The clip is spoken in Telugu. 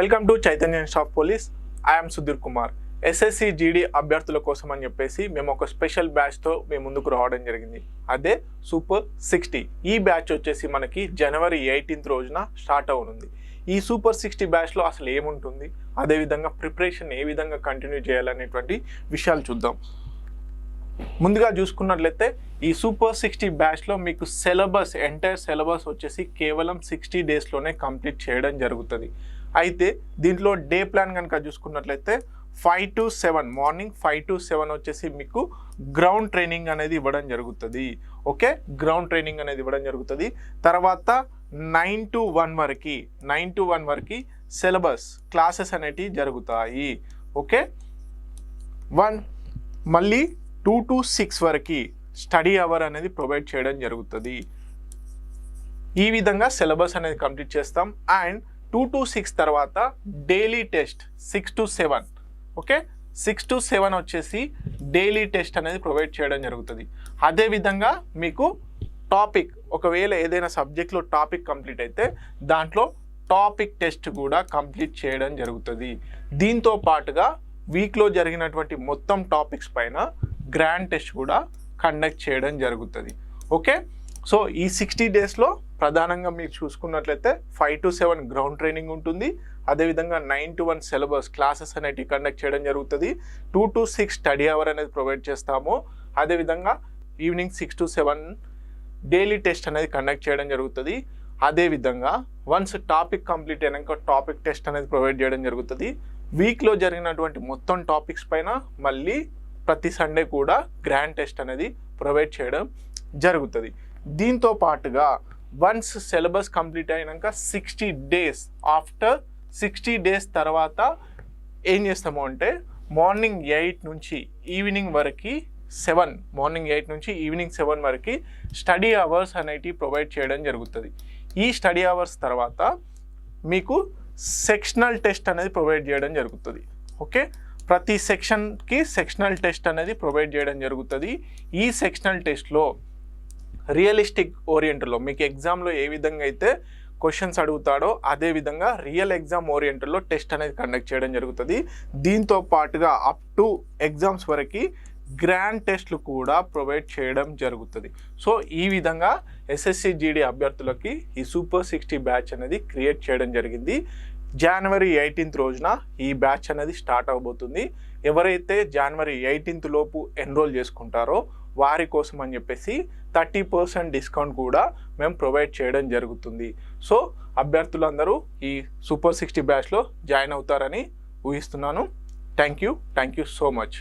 Welcome to Chaitanya of police. I'm Sudheer Kumar. SSC GD అభ్యర్థుల కోసం అని చెప్పేసి మేము ఒక స్పెషల్ బ్యాచ్తో మేము ముందుకు రావడం జరిగింది. అదే సూపర్ 60. ఈ బ్యాచ్ వచ్చేసి మనకి జనవరి 18 రోజున స్టార్ట్ అవుతుంది. ఈ సూపర్ 60 బ్యాచ్లో అసలు ఏముంటుంది, అదేవిధంగా ప్రిపరేషన్ ఏ విధంగా కంటిన్యూ చేయాలనేటువంటి విషయాలు చూద్దాం. ముందుగా చూసుకున్నట్లయితే ఈ సూపర్ 60 బ్యాచ్లో మీకు సిలబస్ ఎంటైర్ సిలబస్ వచ్చేసి కేవలం 60 డేస్లోనే కంప్లీట్ చేయడం జరుగుతుంది. అయితే దీంట్లో డే ప్లాన్ కనుక చూసుకున్నట్లయితే 5 to 7 మార్నింగ్ 5 to 7 వచ్చేసి మీకు గ్రౌండ్ ట్రైనింగ్ అనేది ఇవ్వడం జరుగుతుంది. ఓకే, గ్రౌండ్ ట్రైనింగ్ అనేది ఇవ్వడం జరుగుతుంది. తర్వాత 9 to 1 వరకు సిలబస్ క్లాసెస్ అనేటివి జరుగుతాయి. ఓకే, మళ్ళీ 2 to 6 వరకు స్టడీ అవర్ అనేది ప్రొవైడ్ చేయడం జరుగుతుంది. ఈ విధంగా సిలబస్ అనేది కంప్లీట్ చేస్తాం. అండ్ 2 to 6 తర్వాత daily test 6 to 7. Okay, 6 to 7 వచ్చేసి డైలీ టెస్ట్ అనేది ప్రొవైడ్ చేయడం జరుగుతుంది. అదేవిధంగా మీకు టాపిక్, ఒకవేళ ఏదైనా సబ్జెక్ట్లో టాపిక్ కంప్లీట్ అయితే దాంట్లో టాపిక్ టెస్ట్ కూడా కంప్లీట్ చేయడం జరుగుతుంది. దీంతో పాటుగా వీక్లో జరిగినటువంటి మొత్తం టాపిక్స్ పైన గ్రాండ్ టెస్ట్ కూడా కండక్ట్ చేయడం జరుగుతుంది. ఓకే, సో ఈ 60 డేస్లో ప్రధానంగా మీరు చూసుకున్నట్లయితే 5 to 7 గ్రౌండ్ ట్రైనింగ్ ఉంటుంది. అదేవిధంగా 9 to 1 సిలబస్ క్లాసెస్ అనేవి కండక్ట్ చేయడం జరుగుతుంది. 2 to 6 స్టడీ అవర్ అనేది ప్రొవైడ్ చేస్తాము. అదేవిధంగా ఈవినింగ్ 6 to 7 డైలీ టెస్ట్ అనేది కండక్ట్ చేయడం జరుగుతుంది. అదేవిధంగా వన్స్ టాపిక్ కంప్లీట్ అయినాక టాపిక్ టెస్ట్ అనేది ప్రొవైడ్ చేయడం జరుగుతుంది. వీక్లో జరిగినటువంటి మొత్తం టాపిక్స్ పైన మళ్ళీ ప్రతి సండే కూడా గ్రాండ్ టెస్ట్ అనేది ప్రొవైడ్ చేయడం జరుగుతుంది. దీంతో పాటుగా వన్స్ సిలబస్ కంప్లీట్ అయినాక 60 డేస్ ఆఫ్టర్ 60 డేస్ తర్వాత ఏం చేస్తాము అంటే మార్నింగ్ 8 నుంచి ఈవినింగ్ వరకు 7 మార్నింగ్ 8 నుంచి ఈవినింగ్ 7 వరకు స్టడీ అవర్స్ అనేటివి ప్రొవైడ్ చేయడం జరుగుతుంది. ఈ స్టడీ అవర్స్ తర్వాత మీకు సెక్షనల్ టెస్ట్ అనేది ప్రొవైడ్ చేయడం జరుగుతుంది. ఓకే, ప్రతి సెక్షన్కి సెక్షనల్ టెస్ట్ అనేది ప్రొవైడ్ చేయడం జరుగుతుంది. ఈ సెక్షనల్ టెస్ట్లో రియలిస్టిక్ ఓరియంటల్లో మీకు ఎగ్జామ్లో ఏ విధంగా అయితే క్వశ్చన్స్ అడుగుతాడో అదే విధంగా రియల్ ఎగ్జామ్ ఓరియంటల్లో టెస్ట్ అనేది కండక్ట్ చేయడం జరుగుతుంది. దీంతో పాటుగా అప్ టు ఎగ్జామ్స్ వరకు గ్రాండ్ టెస్ట్లు కూడా ప్రొవైడ్ చేయడం జరుగుతుంది. సో ఈ విధంగా ఎస్ఎస్సి జీడీ అభ్యర్థులకి ఈ సూపర్ 60 బ్యాచ్ అనేది క్రియేట్ చేయడం జరిగింది. జనవరి 18 రోజున ఈ బ్యాచ్ అనేది స్టార్ట్ అవబోతుంది. ఎవరైతే జనవరి 18 లోపు ఎన్రోల్ చేసుకుంటారో వారి కోసం అని చెప్పేసి 30% డిస్కౌంట్ కూడా మేము ప్రొవైడ్ చేయడం జరుగుతుంది. సో అభ్యర్థులందరూ ఈ సూపర్ 60 బ్యాచ్లో జాయిన్ అవుతారని ఊహిస్తున్నాను. Thank you so much.